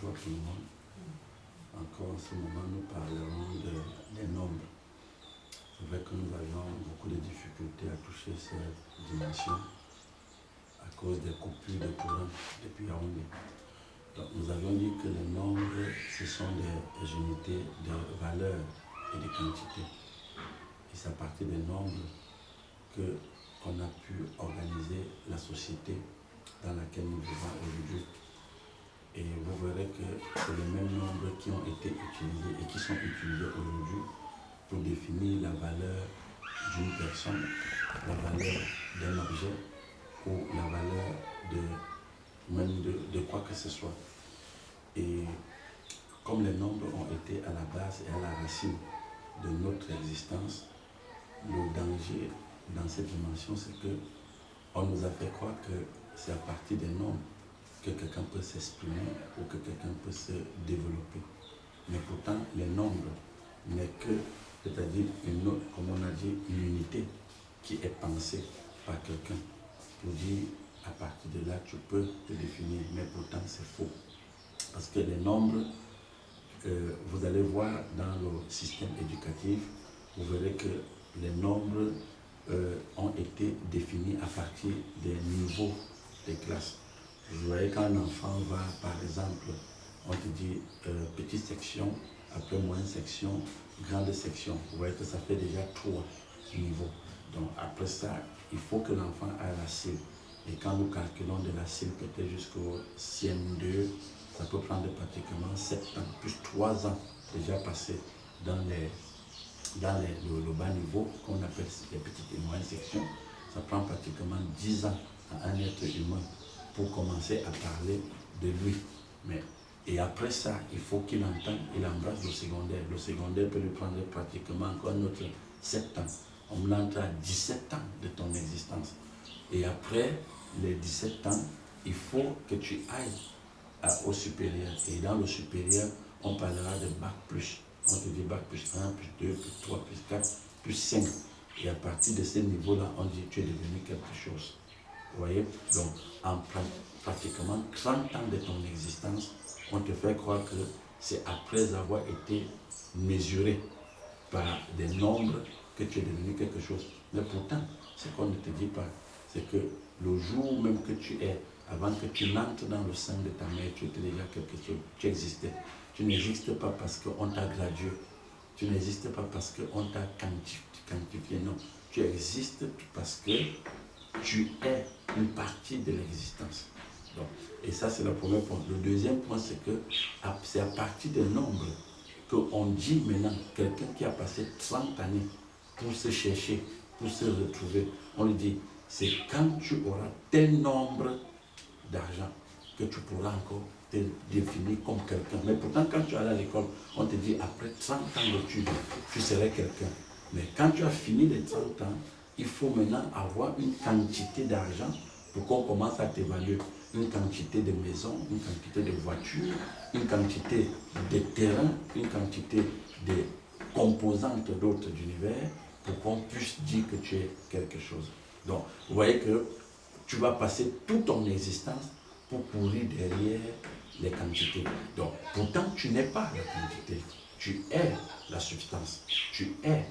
bonjour à tout le monde. Encore en ce moment, nous parlerons des nombres. C'est vrai que nous avions beaucoup de difficultés à toucher cette dimension à cause des coupures de courant depuis Yaoundé. Donc, nous avions dit que les nombres, ce sont des unités de valeur et de quantité. Et c'est à partir des nombres qu'on a pu organiser la société dans laquelle nous vivons aujourd'hui. Et vous verrez que c'est les mêmes nombres qui ont été utilisés et qui sont utilisés aujourd'hui pour définir la valeur d'une personne, la valeur d'un objet ou la valeur de quoi que ce soit. Et comme les nombres ont été à la base et à la racine de notre existence, le danger dans cette dimension, c'est qu'on nous a fait croire que c'est à partir des nombres que quelqu'un peut s'exprimer ou que quelqu'un peut se développer. Mais pourtant, les nombres n'est que, c'est-à-dire comme on a dit, une unité qui est pensée par quelqu'un pour dire à partir de là, tu peux te définir. Mais pourtant, c'est faux. Parce que les nombres, vous allez voir dans le système éducatif, vous verrez que les nombres ont été définis à partir des niveaux des classes. Vous voyez qu'un enfant va, par exemple, on te dit petite section, après moyenne section, grande section. Vous voyez que ça fait déjà 3 niveaux. Donc après ça, il faut que l'enfant ait la cible. Et quand nous calculons de la cible peut-être jusqu'au CM2, ça peut prendre pratiquement 7 ans, plus 3 ans déjà passés dans le bas niveau, qu'on appelle les petites et moyennes sections. Ça prend pratiquement 10 ans à un être humain pour commencer à parler de lui. Et après ça, il faut qu'il entende, il embrasse le secondaire. Le secondaire peut lui prendre pratiquement encore un autre 7 ans. On entre à 17 ans de ton existence. Et après les 17 ans, il faut que tu ailles au supérieur. Et dans le supérieur, on parlera de bac plus. On te dit bac plus 1, plus 2, plus 3, plus 4, plus 5. Et à partir de ce niveau-là, on dit tu es devenu quelque chose. Vous voyez? Donc, en pratiquement 30 ans de ton existence, on te fait croire que c'est après avoir été mesuré par des nombres que tu es devenu quelque chose. Mais pourtant, ce qu'on ne te dit pas, c'est que le jour même que tu es, avant que tu n'entres dans le sein de ta mère, tu étais déjà quelque chose, tu existais. Tu n'existes pas parce qu'on t'a gradué. Tu n'existes pas parce qu'on t'a quantifié. Non, tu existes parce que tu es une partie de l'existence. Et ça, c'est le premier point. Le deuxième point, c'est que c'est à partir des nombres qu'on dit maintenant, quelqu'un qui a passé 30 années pour se chercher, pour se retrouver, on lui dit, c'est quand tu auras tel nombre d'argent que tu pourras encore te définir comme quelqu'un. Mais pourtant, quand tu allais à l'école, on te dit, après 30 ans d'études, tu serais quelqu'un. Mais quand tu as fini les 30 ans, il faut maintenant avoir une quantité d'argent pour qu'on commence à t'évaluer. Une quantité de maisons, une quantité de voitures, une quantité de terrains, une quantité de composantes d'autres d'univers pour qu'on puisse dire que tu es quelque chose. Donc, vous voyez que tu vas passer toute ton existence pour courir derrière les quantités. Donc, pourtant, tu n'es pas la quantité. Tu es la substance. Tu es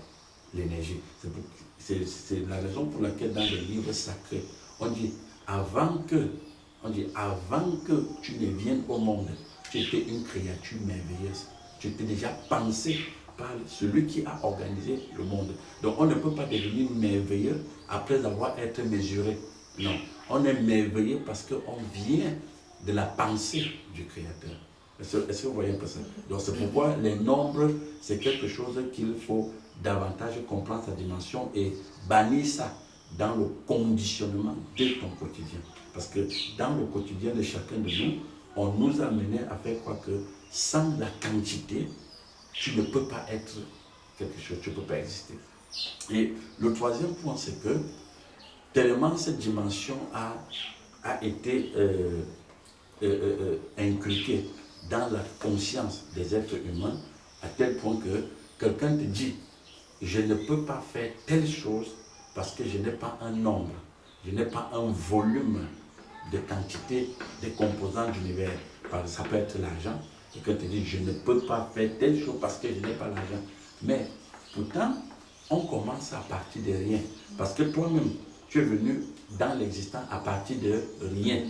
l'énergie. C'est la raison pour laquelle dans les livres sacrés, on dit avant que tu ne viennes au monde, tu étais une créature merveilleuse. Tu étais déjà pensé par celui qui a organisé le monde. Donc on ne peut pas devenir merveilleux après avoir été mesuré. Non, on est merveilleux parce qu'on vient de la pensée du Créateur. Est-ce que vous voyez un peu ça? Donc c'est pourquoi les nombres, c'est quelque chose qu'il faut davantage comprendre sa dimension et bannir ça dans le conditionnement de ton quotidien. Parce que dans le quotidien de chacun de nous, on nous a mené à faire croire que sans la quantité, tu ne peux pas être quelque chose, tu ne peux pas exister. Et le troisième point, c'est que tellement cette dimension a été inculquée dans la conscience des êtres humains, à tel point que quelqu'un te dit, je ne peux pas faire telle chose parce que je n'ai pas un nombre, je n'ai pas un volume de quantité de composants d'univers. Ça peut être l'argent. Quelqu'un te dit, je ne peux pas faire telle chose parce que je n'ai pas l'argent. Mais pourtant, on commence à partir de rien. Parce que toi-même, tu es venu dans l'existence à partir de rien.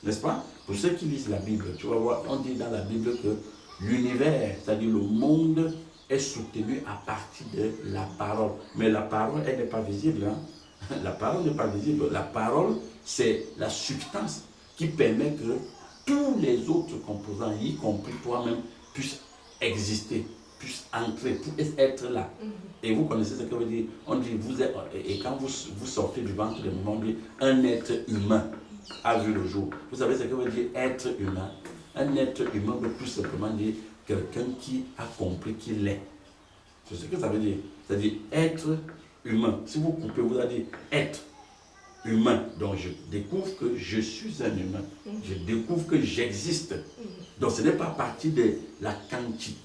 N'est-ce pas? Pour ceux qui lisent la Bible, tu vas voir, on dit dans la Bible que l'univers, c'est-à-dire le monde, est soutenu à partir de la parole. Mais la parole, elle n'est pas visible. Hein? La parole n'est pas visible. La parole, c'est la substance qui permet que tous les autres composants, y compris toi-même, puissent exister, puissent entrer, puissent être là. Et vous connaissez ce que veut dire. On dit, vous êtes, et quand vous sortez du ventre de maman, on dit, un être humain a vu le jour. Vous savez ce que veut dire être humain? Un être humain veut tout simplement dire quelqu'un qui a compris qu'il est. C'est ce que ça veut dire. C'est-à-dire être humain. Si vous coupez, vous allez dire être humain. Donc je découvre que je suis un humain. Je découvre que j'existe. Donc ce n'est pas à partir de la quantité,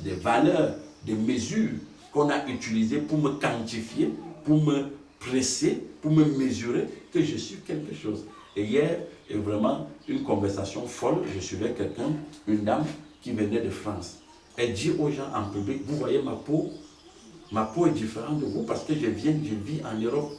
des valeurs, des mesures qu'on a utilisées pour me quantifier, pour me presser, pour me mesurer que je suis quelque chose. Et hier, vraiment une conversation folle, je suivais quelqu'un, une dame qui venait de France. Elle dit aux gens en public, vous voyez ma peau est différente de vous parce que je vis en Europe.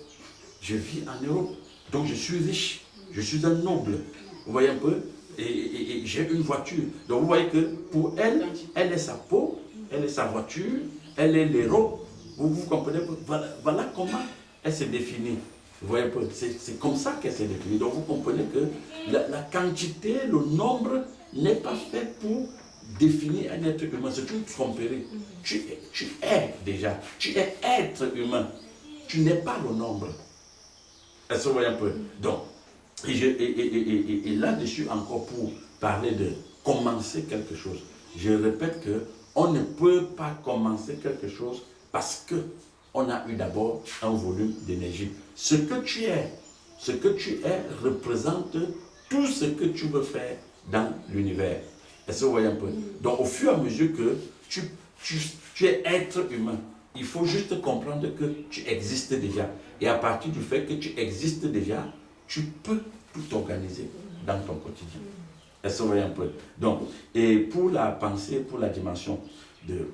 Je vis en Europe, donc je suis riche, je suis un noble. Vous voyez un peu, et j'ai une voiture. Donc vous voyez que pour elle, elle est sa peau, elle est sa voiture, elle est l'héros. Vous comprenez? Voilà comment elle se définit. Vous voyez un peu, c'est comme ça qu'elle se définit. Donc vous comprenez que la quantité, le nombre n'est pas fait pour définir un être humain. C'est une tromperie. Tu es déjà, tu es être humain. Tu n'es pas le nombre. Est-ce que vous voyez un peu? Donc, et là-dessus encore pour parler de commencer quelque chose, je répète que on ne peut pas commencer quelque chose parce que on a eu d'abord un volume d'énergie. Ce que tu es représente tout ce que tu veux faire dans l'univers. Est-ce que vous voyez un peu? Donc, au fur et à mesure que tu es être humain, il faut juste comprendre que tu existes déjà. Et à partir du fait que tu existes déjà, tu peux tout organiser dans ton quotidien. Est-ce que vous voyez un peu? Donc, et pour la pensée, pour la dimension de...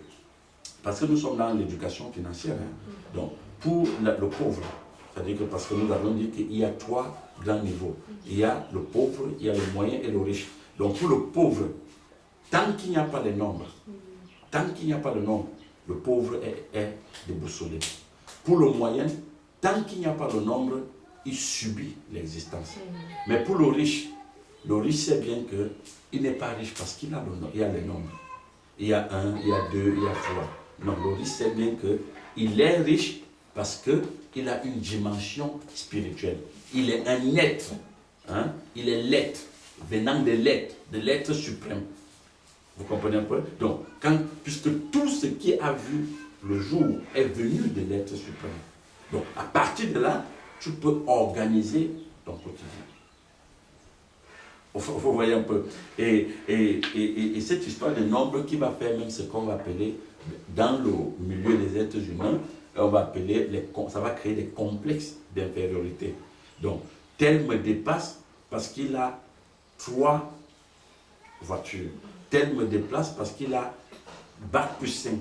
Parce que nous sommes dans l'éducation financière. Hein, donc, pour le pauvre, c'est-à-dire que parce que nous avons dit qu'il y a 3 grands niveaux. Il y a le pauvre, il y a le moyen et le riche. Donc, pour le pauvre, tant qu'il n'y a pas de nombre, le pauvre est déboussolé. Pour le moyen, tant qu'il n'y a pas le nombre, il subit l'existence. Mais pour le riche sait bien qu'il n'est pas riche parce qu'il a le nombre. Il y a 1, il y a 2, il y a 3. Non, le riche sait bien qu'il est riche parce qu'il a une dimension spirituelle. Il est un être. Hein? Il est l'être, venant de l'être suprême. Vous comprenez un peu? Donc, puisque tout ce qui a vu le jour est venu de l'être suprême. Donc, à partir de là, tu peux organiser ton quotidien. Vous voyez un peu. Et cette histoire de nombre qui va faire même ce qu'on va appeler, dans le milieu des êtres humains, on va appeler, ça va créer des complexes d'infériorité. Donc, tel me dépasse parce qu'il a 3 voitures. Tel me dépasse parce qu'il a bac plus 5.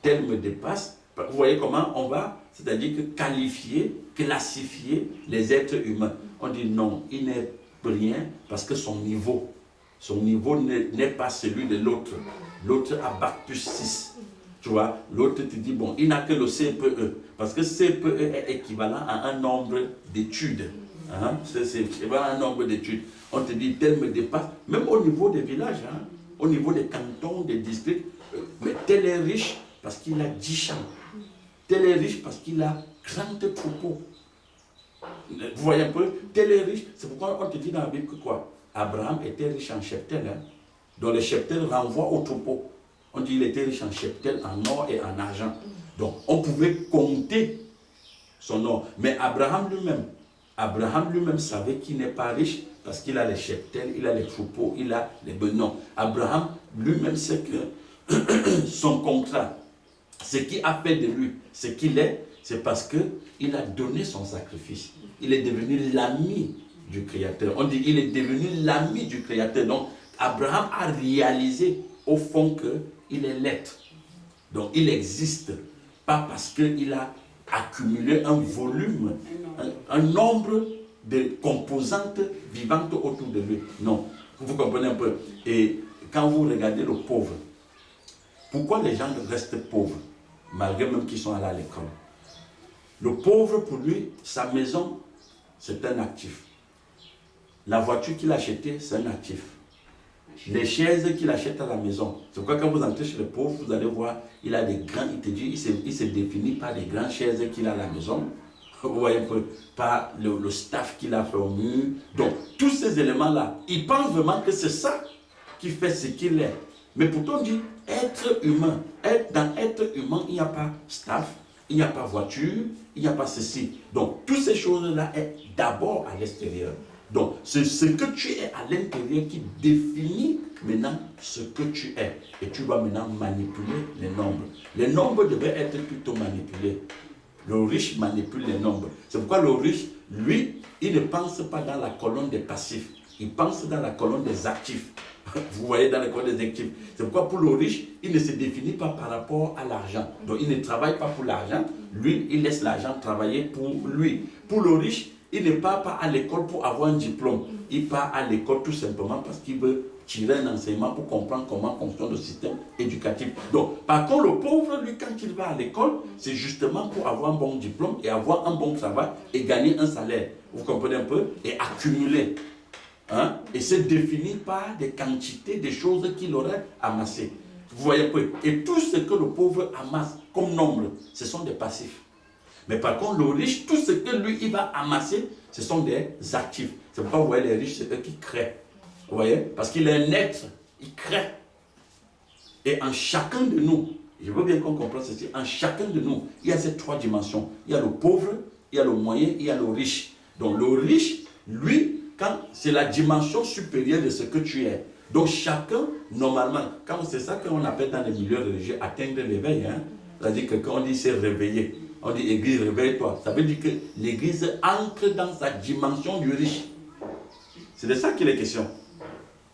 Tel me dépasse. Vous voyez comment on va, c'est-à-dire que qualifier, classifier les êtres humains. On dit non, il n'est rien parce que son niveau n'est pas celui de l'autre. L'autre a bac plus 6. Tu vois, l'autre te dit, bon, il n'a que le CPE. Parce que CPE est équivalent à un nombre d'études. Hein? C'est équivalent à un nombre d'études. On te dit, tel me dépasse, même au niveau des villages, hein? Au niveau des cantons, des districts, mais tel est riche parce qu'il a 10 champs. Tel est riche parce qu'il a 30 troupeaux. Vous voyez un peu? Tel est riche. C'est pourquoi on te dit dans la Bible que quoi? Abraham était riche en cheptel. Hein? Donc le cheptel renvoie au troupeau. On dit qu'il était riche en cheptel, en or et en argent. Donc on pouvait compter son or. Mais Abraham lui-même savait qu'il n'est pas riche parce qu'il a les cheptels, il a les troupeaux, il a les benons. Abraham lui-même sait que son contrat, ce qui a fait de lui ce qu'il est, c'est parce qu'il a donné son sacrifice. Il est devenu l'ami du Créateur. On dit il est devenu l'ami du Créateur. Donc, Abraham a réalisé au fond qu'il est l'être. Donc, il existe. Pas parce qu'il a accumulé un volume, un nombre de composantes vivantes autour de lui. Non. Vous comprenez un peu. Et quand vous regardez le pauvre, pourquoi les gens restent pauvres, malgré même qu'ils sont allés à l'école? Le pauvre, pour lui, sa maison, c'est un actif. La voiture qu'il a achetée, c'est un actif. Les chaises qu'il achète à la maison. C'est pourquoi quand vous entrez chez le pauvre, vous allez voir, il a des grands, il te dit, il se définit par des grandes chaises qu'il a à la maison. Vous voyez un peu, par le staff qu'il a fait au mur. Donc, tous ces éléments-là, il pense vraiment que c'est ça qui fait ce qu'il est. Mais pourtant, on dit, être humain, dans être humain, il n'y a pas staff, il n'y a pas voiture, il n'y a pas ceci. Donc, toutes ces choses-là sont d'abord à l'extérieur. Donc, c'est ce que tu es à l'intérieur qui définit maintenant ce que tu es. Et tu vas maintenant manipuler les nombres. Les nombres devaient être plutôt manipulés. Le riche manipule les nombres. C'est pourquoi le riche, lui, il ne pense pas dans la colonne des passifs. Il pense dans la colonne des actifs. Vous voyez, dans la colonne des actifs. C'est pourquoi pour le riche, il ne se définit pas par rapport à l'argent. Donc, il ne travaille pas pour l'argent. Lui, il laisse l'argent travailler pour lui. Pour le riche, il ne part pas à l'école pour avoir un diplôme. Il part à l'école tout simplement parce qu'il veut tirer un enseignement pour comprendre comment fonctionne le système éducatif. Donc, par contre, le pauvre, lui, quand il va à l'école, c'est justement pour avoir un bon diplôme et avoir un bon travail et gagner un salaire. Vous comprenez un peu? Et accumuler. Hein? Et se définir par des quantités de choses qu'il aurait amassées. Vous voyez un peu? Et tout ce que le pauvre amasse comme nombre, ce sont des passifs. Mais par contre, le riche, tout ce que lui, il va amasser, ce sont des actifs. C'est pourquoi vous voyez les riches, c'est eux qui créent. Vous voyez? Parce qu'il est un être, il crée. Et en chacun de nous, je veux bien qu'on comprenne ceci, en chacun de nous, il y a ces trois dimensions. Il y a le pauvre, il y a le moyen, il y a le riche. Donc le riche, lui, c'est la dimension supérieure de ce que tu es. Donc chacun, normalement, c'est ça qu'on appelle dans les milieux religieux atteindre l'éveil. Hein? C'est-à-dire que quand on dit c'est réveiller, on dit Église, réveille-toi. Ça veut dire que l'Église entre dans sa dimension du riche. C'est de ça qu'il est question.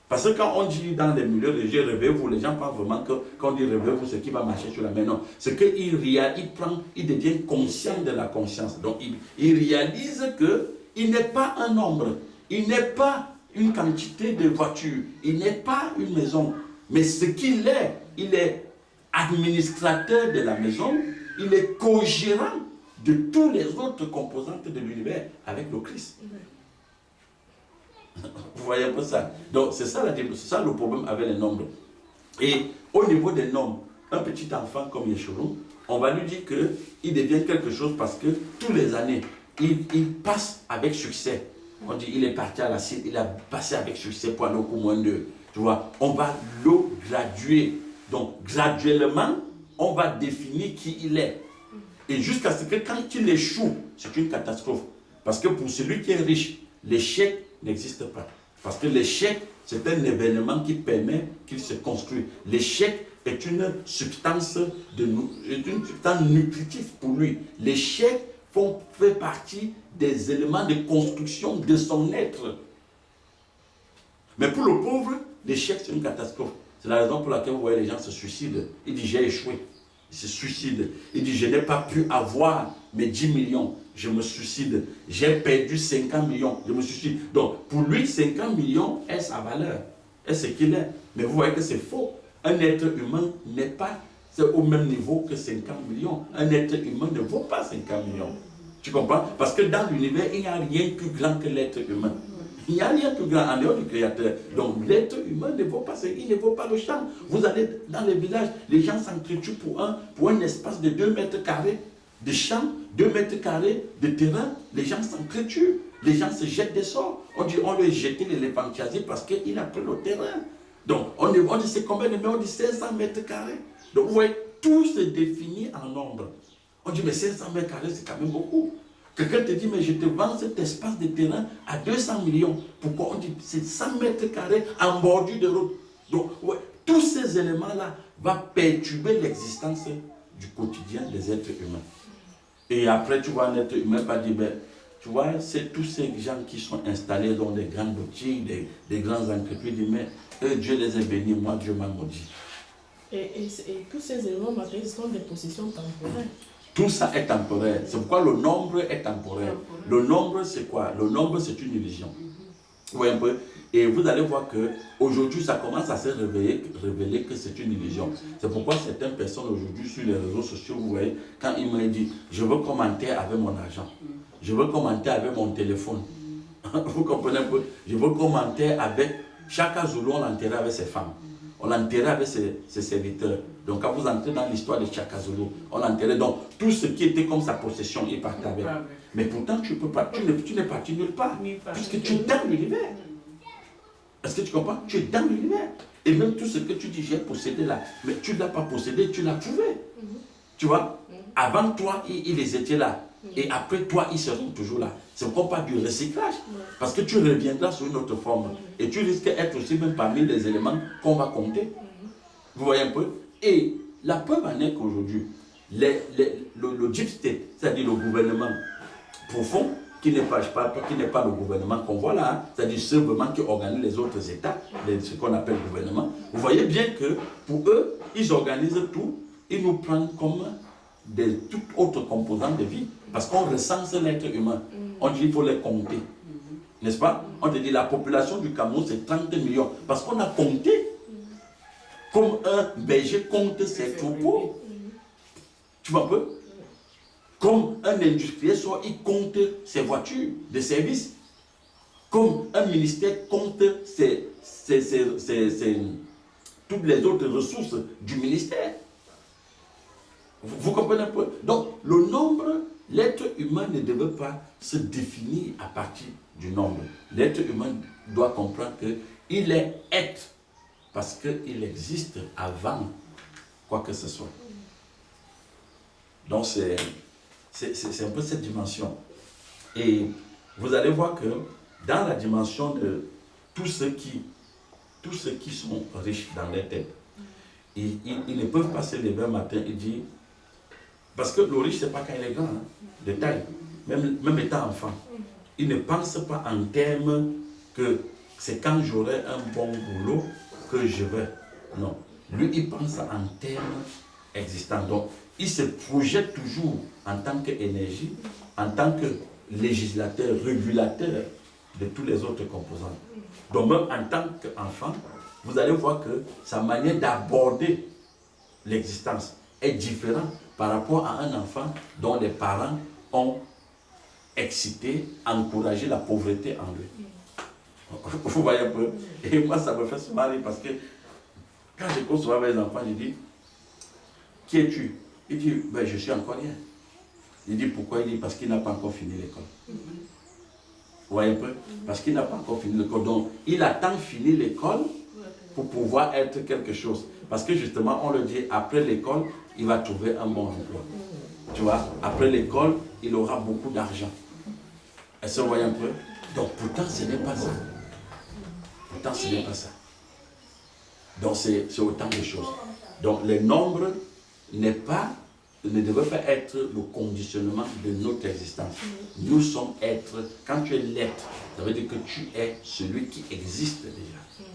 Parce que quand on dit dans les milieux religieux, réveillez-vous, les gens pensent vraiment que quand on dit réveillez-vous, c'est qui va marcher sur la main. Non, c'est qu'il devient conscient de la conscience. Donc il réalise qu'il n'est pas un nombre, il n'est pas une quantité de voitures, il n'est pas une maison. Mais ce qu'il est, il est administrateur de la maison, il est co-gérant de tous les autres composantes de l'univers avec le Christ. Vous voyez un peu ça? Donc c'est ça le problème avec les nombres. Et au niveau des nombres, un petit enfant comme Yeshurun, on va lui dire qu'il devient quelque chose parce que tous les années, il passe avec succès. On dit il est parti à la Syrie, il a passé avec succès pour aller au cours moins 2. Tu vois, on va le graduer. Donc graduellement, on va définir qui il est. Et jusqu'à ce que quand il échoue, c'est une catastrophe. Parce que pour celui qui est riche, l'échec n'existe pas. Parce que l'échec, c'est un événement qui permet qu'il se construise. L'échec est une substance nutritive pour lui. L'échec fait partie des éléments de construction de son être. Mais pour le pauvre, l'échec, c'est une catastrophe. C'est la raison pour laquelle vous voyez les gens se suicident. Il dit j'ai échoué. Il se suicide. Il dit je n'ai pas pu avoir mes 10 millions. Je me suicide. J'ai perdu 50 millions. Je me suicide. Donc pour lui, 50 millions est sa valeur. Est ce qu'il est. Mais vous voyez que c'est faux. Un être humain n'est pas au même niveau que 50 millions. Un être humain ne vaut pas 50 millions. Tu comprends? Parce que dans l'univers, il n'y a rien plus grand que l'être humain. Il n'y a rien de plus grand en dehors du Créateur. Donc l'être humain ne vaut pas, il ne vaut pas le champ. Vous allez dans les villages, les gens s'entretuent pour un espace de 2 mètres carrés de champ, 2 mètres carrés de terrain. Les gens s'entretuent. Les gens se jettent des sorts. On dit on lui a jeté l'éléphant chassé parce qu'il a pris le terrain. Donc on dit c'est combien de mètres? On dit 500 mètres carrés. Donc vous voyez, tout se définit en nombre. On dit mais 500 mètres carrés c'est quand même beaucoup. Quelqu'un te dit, mais je te vends cet espace de terrain à 200 millions. Pourquoi? On dit, c'est 100 mètres carrés en bordure de route. Donc, ouais, tous ces éléments-là vont perturber l'existence du quotidien des êtres humains. Et après, tu vois un être humain va dire, ben, tu vois, c'est tous ces gens qui sont installés dans des grandes boutiques, des grandes entreprises, mais eux, Dieu les a bénis, moi, Dieu m'a maudit. Et tous ces éléments matériels sont des possessions temporaires. Tout ça est temporaire. C'est pourquoi le nombre est temporaire. Le nombre, c'est quoi? Le nombre, c'est une illusion. Vous voyez un peu? Et vous allez voir qu'aujourd'hui, ça commence à se révéler que c'est une illusion. C'est pourquoi certaines personnes aujourd'hui sur les réseaux sociaux, vous voyez, quand ils me disent, je veux commenter avec mon argent, je veux commenter avec mon téléphone. Vous comprenez un peu? Je veux commenter avec, chaque Zulu, on l'enterrait avec ses femmes. On l'enterrait avec ses serviteurs. Donc quand vous entrez dans l'histoire de Chaka Zulu, on l'enterrait. Donc tout ce qui était comme sa possession, il partait avec. Mais pourtant, tu peux pas, tu n'es parti nulle part. Puisque tu es dans l'univers. Est-ce que tu comprends? Tu es dans l'univers. Et même tout ce que tu dis, j'ai possédé là, mais tu ne l'as pas possédé, tu l'as trouvé. Tu vois? Avant toi, ils étaient là. Et après toi, ils seront toujours là. C'est comme pas du recyclage. Parce que tu reviendras sous une autre forme. Et tu risques d'être aussi même parmi les éléments qu'on va compter. Vous voyez un peu? Et la preuve en est qu'aujourd'hui, le deep state, c'est-à-dire le gouvernement profond, qui n'est pas le gouvernement qu'on voit là, c'est-à-dire ce gouvernement qui organise les autres États, ce qu'on appelle gouvernement, vous voyez bien que pour eux, ils organisent tout, ils nous prennent comme des toutes autres composantes de vie, parce qu'on recense l'être humain. On dit qu'il faut les compter, n'est-ce pas? On te dit la population du Cameroun c'est 30 millions, parce qu'on a compté, comme un berger compte ses troupeaux. Tu vois un peu? Comme un industriel, soit il compte ses voitures de service. Comme un ministère compte toutes les autres ressources du ministère. Vous comprenez un peu? Donc, le nombre, l'être humain ne devait pas se définir à partir du nombre. L'être humain doit comprendre qu'il est être parce qu'il existe avant quoi que ce soit. Donc, c'est un peu cette dimension. Et vous allez voir que dans la dimension de tous ceux qui sont riches dans leur tête, ils ne peuvent pas se lever un matin et dire, parce que le riche, ce n'est pas quand il est grand, hein, de taille, même étant enfant, il ne pense pas en termes que c'est quand j'aurai un bon boulot que je vais. Non. Lui, il pense en termes existants. Donc, il se projette toujours en tant qu'énergie, en tant que législateur, régulateur de tous les autres composants. Donc même en tant qu'enfant, vous allez voir que sa manière d'aborder l'existence est différente par rapport à un enfant dont les parents ont excité, encouragé la pauvreté en lui. Vous voyez un peu? Et moi, ça me fait se marrer parce que quand je conçois avec les enfants, je dis, qui es-tu? Il dit, ben, je suis encore rien. Il dit, pourquoi? Il dit, parce qu'il n'a pas encore fini l'école. Vous voyez un peu? Parce qu'il n'a pas encore fini l'école. Donc, il attend fini l'école pour pouvoir être quelque chose. Parce que justement, on le dit, après l'école, il va trouver un bon emploi. Tu vois, après l'école, il aura beaucoup d'argent. Est-ce que vous voyez un peu? Donc, pourtant, ce n'est pas ça. Pourtant, ce n'est pas ça. Donc, c'est autant de choses. Donc, les nombres ne devait pas être le conditionnement de notre existence. Nous sommes êtres. Quand tu es l'être, ça veut dire que tu es celui qui existe déjà.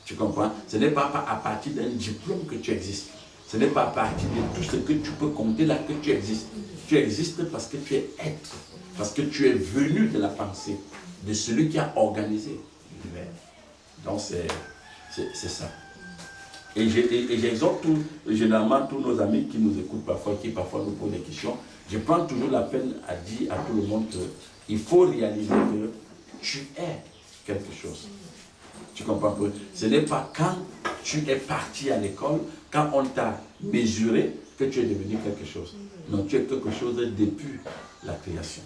Tu comprends? Ce n'est pas à partir d'un diplôme que tu existes. Ce n'est pas à partir de tout ce que tu peux compter là que tu existes. Tu existes parce que tu es être. Parce que tu es venu de la pensée, de celui qui a organisé l'univers. Donc c'est ça. Et j'exhorte généralement tous nos amis qui nous écoutent parfois, qui parfois nous posent des questions. Je prends toujours la peine à dire à tout le monde qu'il faut réaliser que tu es quelque chose. Tu comprends un peu? Ce n'est pas quand tu es parti à l'école, quand on t'a mesuré, que tu es devenu quelque chose. Non, tu es quelque chose depuis la création.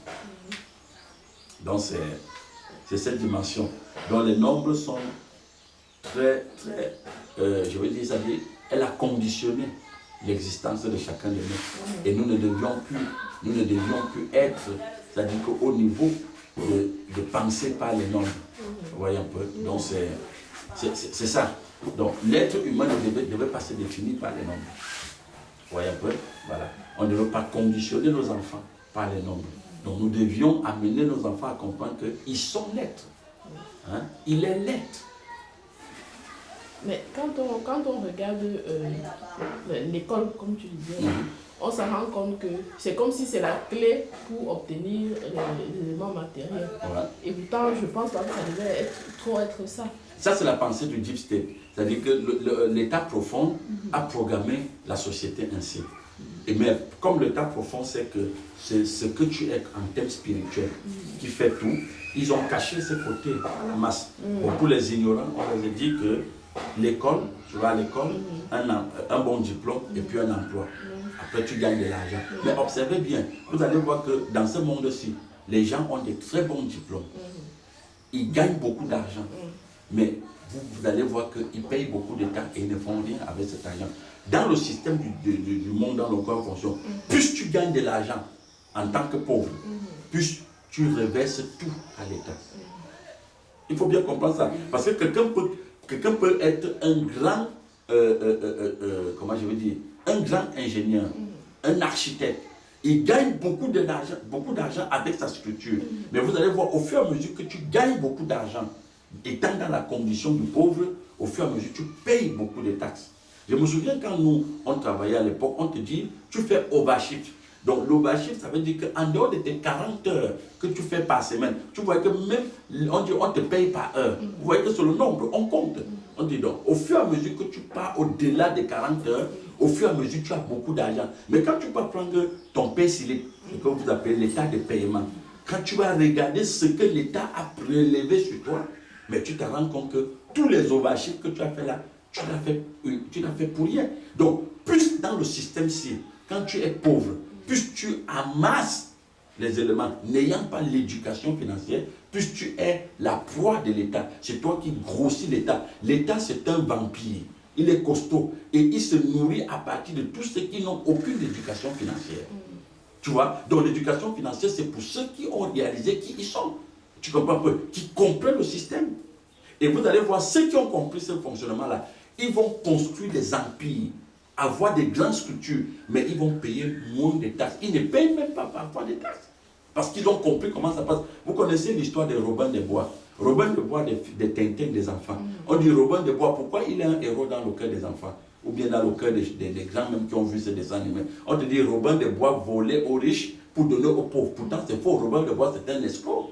Donc c'est cette dimension dont les nombres sont très, je veux dire, c'est-à-dire, elle a conditionné l'existence de chacun de nous. Et nous ne devions plus être, c'est-à-dire qu'au niveau de penser par les nombres. Vous voyez un peu? Donc c'est ça. Donc l'être humain ne devait pas se définir par les nombres. Vous voyez un peu? Voilà. On ne devait pas conditionner nos enfants par les nombres. Donc nous devions amener nos enfants à comprendre qu'ils sont lettres. Hein? Il est lettre. Mais quand on regarde l'école, comme tu disais, on se rend compte que c'est comme si c'est la clé pour obtenir les éléments matériels. Voilà. Et pourtant, je pense pas que ça devait trop être ça. Ça, c'est la pensée du Deep State. C'est-à-dire que l'état profond a programmé la société ainsi. Et mais comme l'état profond, c'est que c'est ce que tu es en termes spirituels qui fait tout, ils ont caché ce côté à la masse. Bon, pour les ignorants, on leur a dit que l'école, tu vas à l'école, un bon diplôme et puis un emploi. Après, tu gagnes de l'argent. Mais observez bien, vous allez voir que dans ce monde-ci, les gens ont des très bons diplômes. Ils gagnent beaucoup d'argent. Mais vous allez voir qu'ils payent beaucoup de taxes et ils ne font rien avec cet argent. Dans le système du monde dans lequel on fonctionne, plus tu gagnes de l'argent en tant que pauvre, plus tu reverses tout à l'État. Il faut bien comprendre ça. Parce que quelqu'un peut être un grand, comment je veux dire, un grand ingénieur, un architecte. Il gagne beaucoup d'argent avec sa structure. Mais vous allez voir, au fur et à mesure que tu gagnes beaucoup d'argent, étant dans la condition du pauvre, au fur et à mesure, tu payes beaucoup de taxes. Je me souviens quand nous, on travaillait à l'époque, on te dit, tu fais overshift. Donc l'overshift, ça veut dire qu'en dehors de tes 40 heures que tu fais par semaine, tu vois que même, on dit, on te paye par heure. Vous voyez que c'est le nombre, on compte. On dit donc, au fur et à mesure que tu pars au-delà des 40 heures, au fur et à mesure tu as beaucoup d'argent. Mais quand tu vas prendre ton payslip, ce que vous appelez l'état de paiement, quand tu vas regarder ce que l'État a prélevé sur toi, mais tu te rends compte que tous les overshifts que tu as fait là, tu l'as fait pour rien. Donc, plus dans le système-ci, quand tu es pauvre, plus tu amasses les éléments, n'ayant pas l'éducation financière, plus tu es la proie de l'État. C'est toi qui grossis l'État. L'État, c'est un vampire. Il est costaud et il se nourrit à partir de tous ceux qui n'ont aucune éducation financière. Tu vois? Donc, l'éducation financière, c'est pour ceux qui ont réalisé qui ils sont. Tu comprends un peu? Qui comprennent le système. Et vous allez voir, ceux qui ont compris ce fonctionnement-là, ils vont construire des empires, avoir des grandes structures, mais ils vont payer moins de taxes. Ils ne payent même pas parfois des taxes. Parce qu'ils ont compris comment ça passe. Vous connaissez l'histoire de Robin des Bois. Robin des Bois des Tintins des enfants. On dit Robin des Bois, pourquoi il est un héros dans le cœur des enfants? Ou bien dans le cœur des gens même qui ont vu ces dessins animés. On te dit Robin des Bois volait aux riches pour donner aux pauvres. Pourtant c'est faux, Robin des Bois c'est un escroc.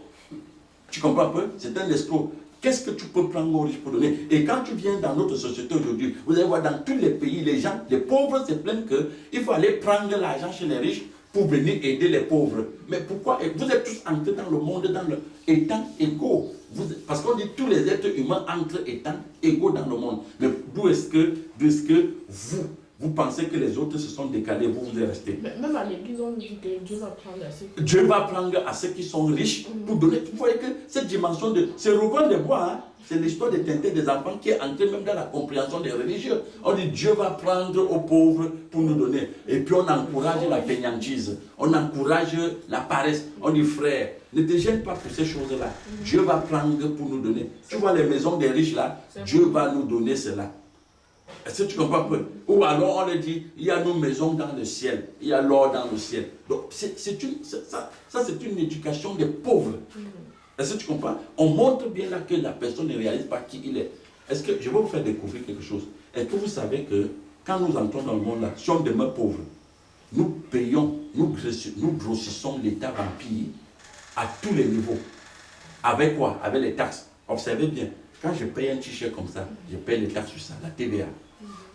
Tu comprends un peu? C'est un escroc. Qu'est-ce que tu peux prendre aux riches pour donner? Et quand tu viens dans notre société aujourd'hui, vous allez voir dans tous les pays, les gens, les pauvres se plaignent qu'il faut aller prendre l'argent chez les riches pour venir aider les pauvres. Mais pourquoi? Vous êtes tous entrés dans le monde étant égaux. Parce qu'on dit tous les êtres humains entrent étant égaux dans le monde. Mais d'où est-ce que vous pensez que les autres se sont décalés, vous êtes restés? Même à l'église, on dit que Dieu va prendre à ceux qui... Dieu va prendre à ceux qui sont riches pour donner. Vous voyez que cette dimension de... C'est Robin des Bois, hein? C'est l'histoire des Tintins des enfants qui est entrée même dans la compréhension des religieux. On dit Dieu va prendre aux pauvres pour nous donner. Et puis on encourage la fainéantise, on encourage la paresse. On dit frère, ne te gêne pas pour ces choses-là. Dieu va prendre pour nous donner. Tu vois les maisons des riches là, Dieu va nous donner cela. Est-ce que tu comprends un peu? Ou alors on leur dit, il y a nos maisons dans le ciel, il y a l'or dans le ciel. Donc ça c'est une éducation des pauvres. Est-ce que tu comprends? On montre bien là que la personne ne réalise pas qui il est. Est-ce que je vais vous faire découvrir quelque chose? Est-ce que vous savez que quand nous entrons dans le monde là, si on demeure pauvre, nous payons, nous grossissons l'État vampire à tous les niveaux. Avec quoi? Avec les taxes. Observez bien. Quand je paye un t-shirt comme ça, je paye les taxes sur ça, la TVA.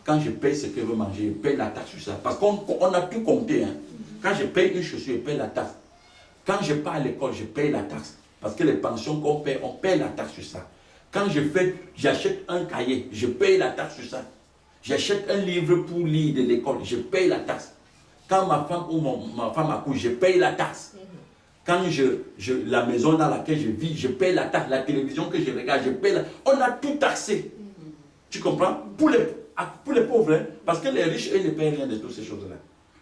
Quand je paye ce que je veux manger, je paye la taxe sur ça. Parce qu'on a tout compté. Hein. Quand je paye une chaussure, je paye la taxe. Quand je pars à l'école, je paye la taxe. Parce que les pensions qu'on paye, on paye la taxe sur ça. Quand j'achète un cahier, je paye la taxe sur ça. J'achète un livre pour lire de l'école, je paye la taxe. Quand ma femme ou ma femme accouche, je paye la taxe. Quand la maison dans laquelle je vis, je paye la taxe. La télévision que je regarde, je paye la taxe. On a tout taxé. Tu comprends? Pour les pauvres, hein? Parce que les riches, eux, ne payent rien de toutes ces choses-là.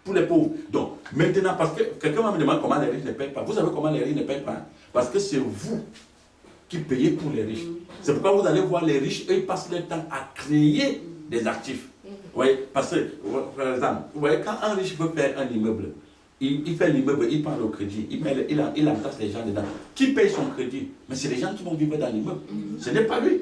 Pour les pauvres. Donc, maintenant, parce que quelqu'un me demande comment les riches ne payent pas. Vous savez comment les riches ne payent pas? Parce que c'est vous qui payez pour les riches. C'est pourquoi vous allez voir les riches, eux, ils passent leur temps à créer des actifs. Vous voyez? Parce que, par exemple, vous voyez, quand un riche veut faire un immeuble, il fait l'immeuble, il prend le crédit, il entasse les gens dedans. Qui paye son crédit? Mais c'est les gens qui vont vivre dans l'immeuble. Ce n'est pas lui.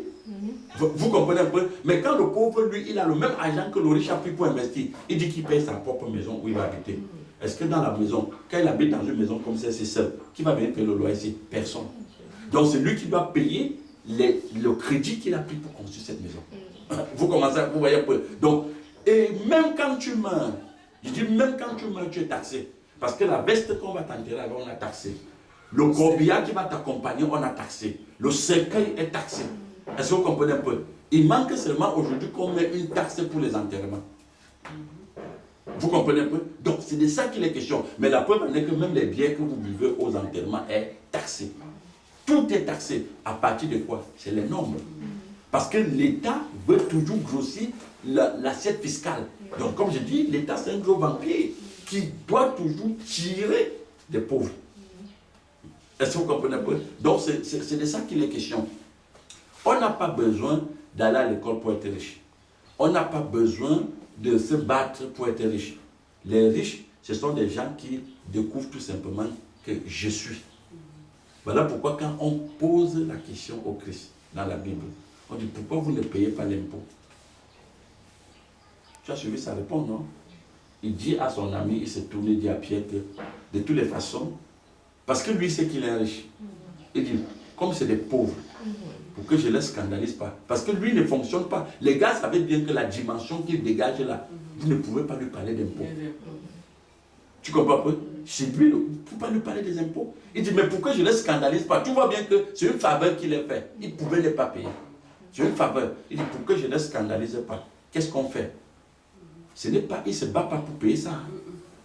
Vous comprenez un peu? Mais quand le pauvre, lui, il a le même argent que le riche a pris pour investir, il dit qu'il paye sa propre maison où il va habiter. Est-ce que dans la maison, quand il habite dans une maison comme celle-ci seul, qui va venir payer le loyer ici? Personne. Donc c'est lui qui doit payer le crédit qu'il a pris pour construire cette maison. Vous commencez à vous voyez un peu. Donc, et même quand tu meurs, je dis même quand tu meurs, tu es taxé. Parce que la veste qu'on va t'enterrer avec, on a taxé. Le corbillard qui va t'accompagner, on a taxé. Le cercueil est taxé. Est-ce que vous comprenez un peu? Il manque seulement aujourd'hui qu'on met une taxe pour les enterrements. Vous comprenez un peu? Donc c'est de ça qu'il est question. Mais la preuve en est que même les biens que vous buvez aux enterrements est taxé. Tout est taxé. À partir de quoi? C'est les nombres. Parce que l'État veut toujours grossir l'assiette fiscale. Donc comme je dis, l'État c'est un gros vampire qui doit toujours tirer des pauvres. Est-ce que vous comprenez un peu? Donc c'est de ça qu'il est question. On n'a pas besoin d'aller à l'école pour être riche. On n'a pas besoin de se battre pour être riche. Les riches, ce sont des gens qui découvrent tout simplement que je suis. Voilà pourquoi quand on pose la question au Christ dans la Bible, on dit pourquoi vous ne payez pas l'impôt? Tu as suivi sa réponse, non? Il dit à son ami, il s'est tourné, il dit à Pierre que de toutes les façons, parce que lui sait qu'il est riche, il dit, comme c'est des pauvres, pour que je ne les scandalise pas. Parce que lui ne fonctionne pas. Les gars savaient bien que la dimension qu'il dégage là, vous ne pouvez pas lui parler d'impôts. Tu comprends pas? Chez lui, il ne faut pas lui parler des impôts. Il dit, mais pourquoi je ne les scandalise pas? Tu vois bien que c'est une faveur qu'il a fait. Il pouvait ne pas payer. C'est une faveur. Il dit, pourquoi je ne les scandalise pas? Qu'est-ce qu'on fait? Ce n'est pas, il ne se bat pas pour payer ça.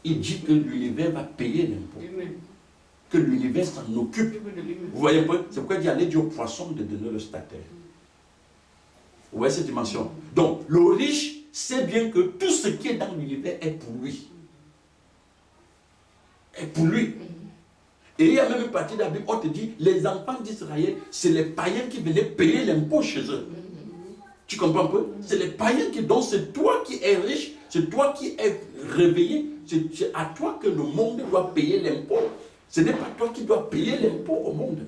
Il dit que l'univers va payer l'impôt. Que l'univers s'en occupe. Vous voyez un peu? C'est pourquoi il dit, allez dire au poisson de donner le statère. Vous voyez cette dimension? Donc, le riche sait bien que tout ce qui est dans l'univers est pour lui. Est pour lui. Et il y a même une partie de la Bible, on te dit, les enfants d'Israël, c'est les païens qui venaient payer l'impôt chez eux. Tu comprends un peu? C'est les païens qui, donc c'est toi qui es riche, c'est toi qui es réveillé, c'est à toi que le monde doit payer l'impôt. Ce n'est pas toi qui dois payer l'impôt au monde.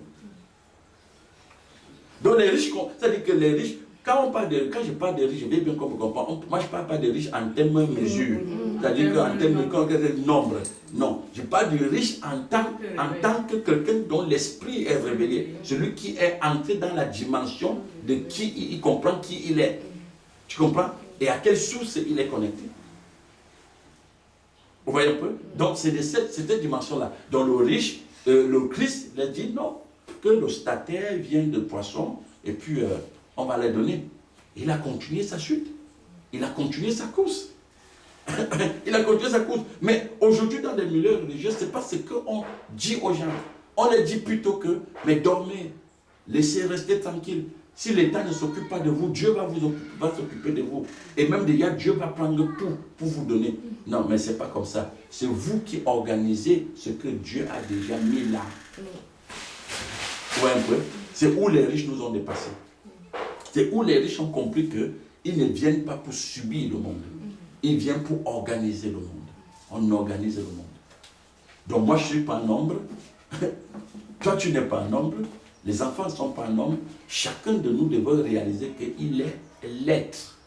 Donc les riches, c'est-à-dire que les riches, quand je parle des riches, je vais bien comprendre. Moi je ne parle pas des riches en termes de mesure. C'est-à-dire qu'en termes de nombre. Non, je parle du riche en tant que quelqu'un dont l'esprit est révélé. Celui qui est entré dans la dimension de qui il comprend qui il est. Tu comprends? Et à quelle source il est connecté. Vous voyez un peu? Donc c'est de cette dimension-là. Donc le riche, le Christ, il a dit non, que le statère vient de poisson, et puis on va les donner. Il a continué sa chute. Il a continué sa course. Il a continué sa course. Mais aujourd'hui, dans les milieux religieux, ce n'est pas ce qu'on dit aux gens. On leur dit plutôt que, mais dormez, laissez rester tranquille. Si l'État ne s'occupe pas de vous, Dieu va s'occuper de vous. Et même déjà, Dieu va prendre tout pour vous donner. Non, mais ce n'est pas comme ça. C'est vous qui organisez ce que Dieu a déjà mis là. Ouais, un peu. C'est où les riches nous ont dépassés. C'est où les riches ont compris qu'ils ne viennent pas pour subir le monde. Ils viennent pour organiser le monde. On organise le monde. Donc moi, je ne suis pas un nombre. Toi, tu n'es pas un nombre. Les enfants ne sont pas un nombre. Chacun de nous devrait réaliser qu'il est l'être.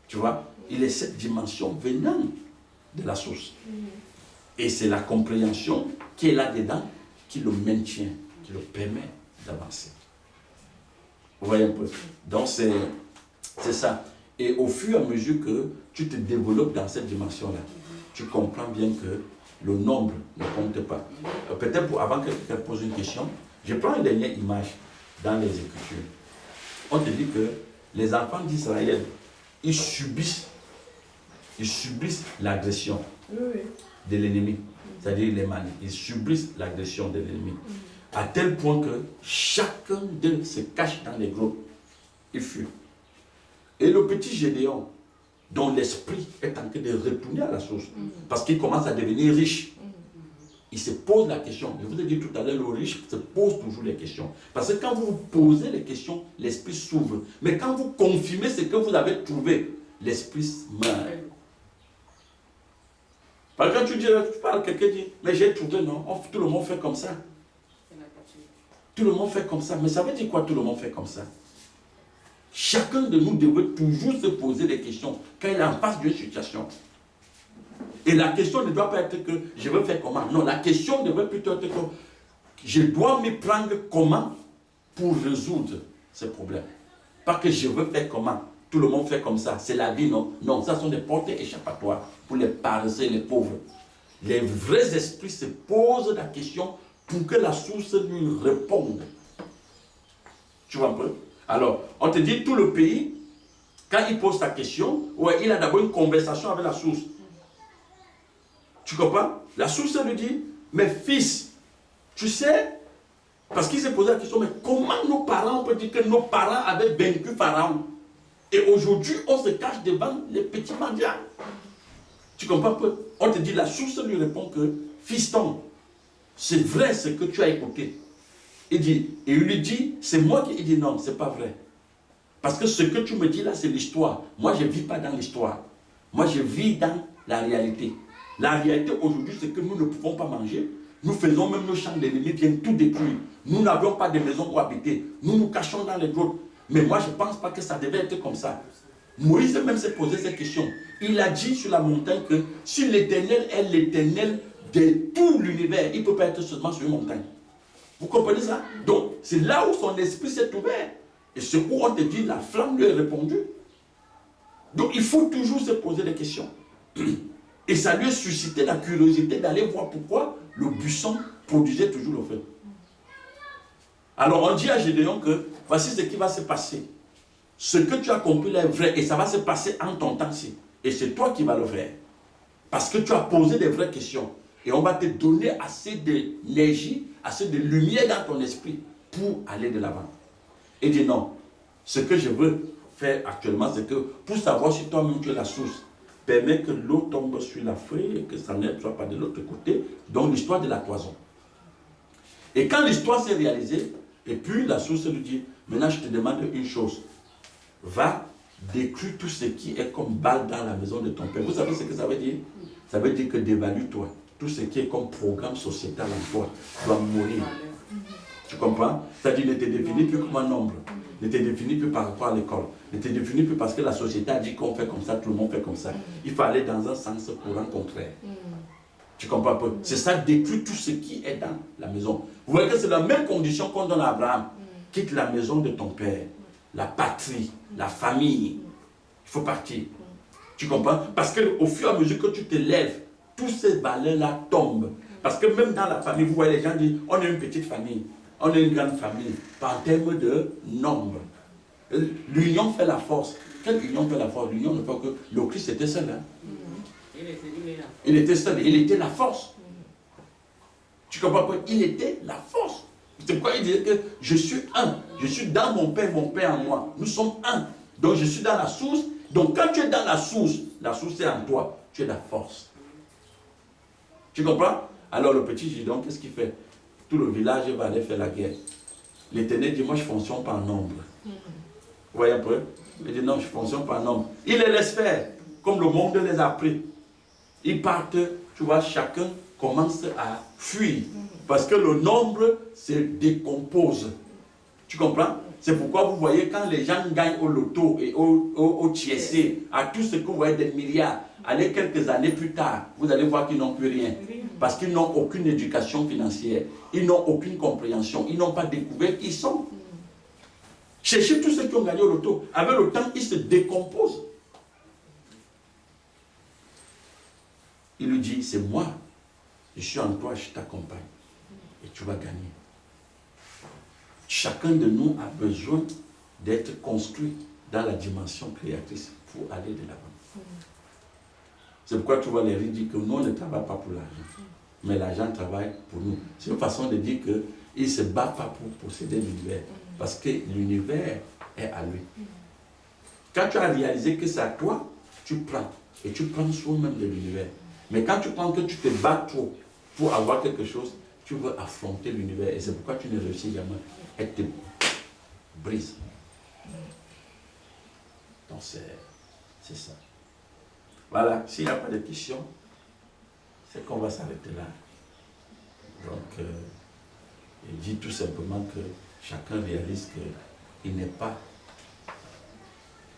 Tu vois? Il est cette dimension venant de la source. Et c'est la compréhension qui est là-dedans qui le maintient, qui le permet d'avancer. Vous voyez un peu? Donc c'est ça. Et au fur et à mesure que tu te développes dans cette dimension-là, tu comprends bien que le nombre ne compte pas. Peut-être avant que quelqu'un pose une question, je prends une dernière image dans les Écritures. On te dit que les enfants d'Israël, ils subissent l'agression de l'ennemi. C'est-à-dire les manies. Ils subissent l'agression de l'ennemi. À tel point que chacun d'eux se cache dans les grottes. Il fuit. Et le petit Gédéon, dont l'esprit est en train de retourner à la source, parce qu'il commence à devenir riche, il se pose la question. Je vous ai dit tout à l'heure, le riche se pose toujours les questions. Parce que quand vous vous posez les questions, l'esprit s'ouvre. Mais quand vous confirmez ce que vous avez trouvé, l'esprit meurt. Alors quand tu parles, quelqu'un dit, mais j'ai trouvé, non, tout le monde fait comme ça. Tout le monde fait comme ça. Mais ça veut dire quoi, tout le monde fait comme ça? Chacun de nous devrait toujours se poser des questions quand il est en face d'une situation. Et la question ne doit pas être que je veux faire comment. Non, la question devrait plutôt être que je dois me prendre comment pour résoudre ces problèmes. Pas que je veux faire comment. Tout le monde fait comme ça. C'est la vie, non? Non, ça sont des portes échappatoires pour les paresseux et les pauvres. Les vrais esprits se posent la question pour que la source lui réponde. Tu vois un peu? Alors, on te dit tout le pays, quand il pose sa question, ouais, il a d'abord une conversation avec la source. Tu comprends? La source lui dit, mais fils, tu sais, parce qu'il s'est posé la question, mais comment nos parents, on peut dire que nos parents avaient vaincu Pharaon? Et aujourd'hui, on se cache devant les petits mendiants. Tu comprends? On te dit, la source lui répond que, fiston, c'est vrai ce que tu as écouté. Et il lui dit, c'est moi qui... Il dit, non, c'est pas vrai. Parce que ce que tu me dis là, c'est l'histoire. Moi, je ne vis pas dans l'histoire. Moi, je vis dans la réalité. La réalité aujourd'hui, c'est que nous ne pouvons pas manger. Nous faisons même nos champs, l'ennemi viennent tout détruire. Nous n'avons pas de maison où habiter. Nous nous cachons dans les grottes. Mais moi, je ne pense pas que ça devait être comme ça. Moïse même s'est posé cette question. Il a dit sur la montagne que si l'Éternel est l'Éternel de tout l'univers, il ne peut pas être seulement sur une montagne. Vous comprenez ça? Donc, c'est là où son esprit s'est ouvert. Et c'est où on te dit, la flamme lui a répondu. Donc, il faut toujours se poser des questions. Et ça lui a suscité la curiosité d'aller voir pourquoi le buisson produisait toujours le feu. Alors, on dit à Gédéon que voici ce qui va se passer. Ce que tu as compris là est vrai et ça va se passer en ton temps-ci. Et c'est toi qui vas le faire. Parce que tu as posé des vraies questions. Et on va te donner assez d'énergie, assez de lumière dans ton esprit pour aller de l'avant. Et dis non, ce que je veux faire actuellement, c'est que pour savoir si toi-même tu es la source, permet que l'eau tombe sur la feuille et que ça ne soit pas de l'autre côté. Donc l'histoire de la toison. Et quand l'histoire s'est réalisée, et puis la source lui dit, maintenant je te demande une chose, va détruire tout ce qui est comme balle dans la maison de ton père. Vous savez ce que ça veut dire? Ça veut dire que dévalue-toi. Tout ce qui est comme programme sociétal en toi doit mourir. Tu comprends? C'est-à-dire ne te définit plus comme un nombre. Ne te définit plus par rapport à l'école. Ne te définit plus parce que la société a dit qu'on fait comme ça, tout le monde fait comme ça. Il faut aller dans un sens courant contraire. Tu comprends pas? C'est ça, détruire tout ce qui est dans la maison. Vous voyez que c'est la même condition qu'on donne à Abraham. Quitte la maison de ton père, la patrie, la famille. Il faut partir. Tu comprends? Parce qu'au fur et à mesure que tu te lèves, toutes ces valeurs-là tombent. Parce que même dans la famille, vous voyez, les gens disent, on est une petite famille, on est une grande famille, en termes de nombre. L'union fait la force. Quelle union fait la force? L'union ne fait que le Christ était seul. Hein? Il était seul, il était la force. Tu comprends pas? Il était la force. C'est pourquoi il disait que je suis un. Je suis dans mon Père en moi. Nous sommes un. Donc je suis dans la source. Donc quand tu es dans la source est en toi. Tu es la force. Tu comprends? Alors le petit Gideon, qu'est-ce qu'il fait? Tout le village va aller faire la guerre. L'Éternel dit, moi je ne fonctionne pas en nombre. Vous voyez un peu? Il dit, non, je ne fonctionne pas en nombre. Il les laisse faire, comme le monde les a pris. Ils partent, tu vois, chacun commence à fuir. Parce que le nombre se décompose. Tu comprends? C'est pourquoi vous voyez quand les gens gagnent au loto et au TSC, à tout ce que vous voyez des milliards, allez quelques années plus tard, vous allez voir qu'ils n'ont plus rien. Parce qu'ils n'ont aucune éducation financière, ils n'ont aucune compréhension, ils n'ont pas découvert qui ils sont. Cherchez tous ceux qui ont gagné au loto. Avec le temps, ils se décomposent. Il lui dit, c'est moi, je suis en toi, je t'accompagne. Et tu vas gagner. Chacun de nous a besoin d'être construit dans la dimension créatrice pour aller de l'avant. C'est pourquoi tu vois les riches disent que nous, on ne travaille pas pour l'argent. Mais l'argent travaille pour nous. C'est une façon de dire qu'il ne se bat pas pour posséder l'univers. Parce que l'univers est à lui. Quand tu as réalisé que c'est à toi, tu prends. Et tu prends soin même de l'univers. Mais quand tu prends que tu te bats trop pour avoir quelque chose, tu veux affronter l'univers. Et c'est pourquoi tu ne réussis jamais. Et te brise. Donc c'est ça. Voilà. S'il n'y a pas de questions. c'est qu'on va s'arrêter là. Donc, il dit tout simplement que chacun réalise qu'il n'est pas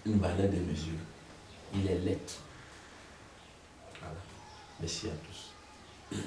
une valeur de mesure. Il est l'être. Voilà. Merci à tous.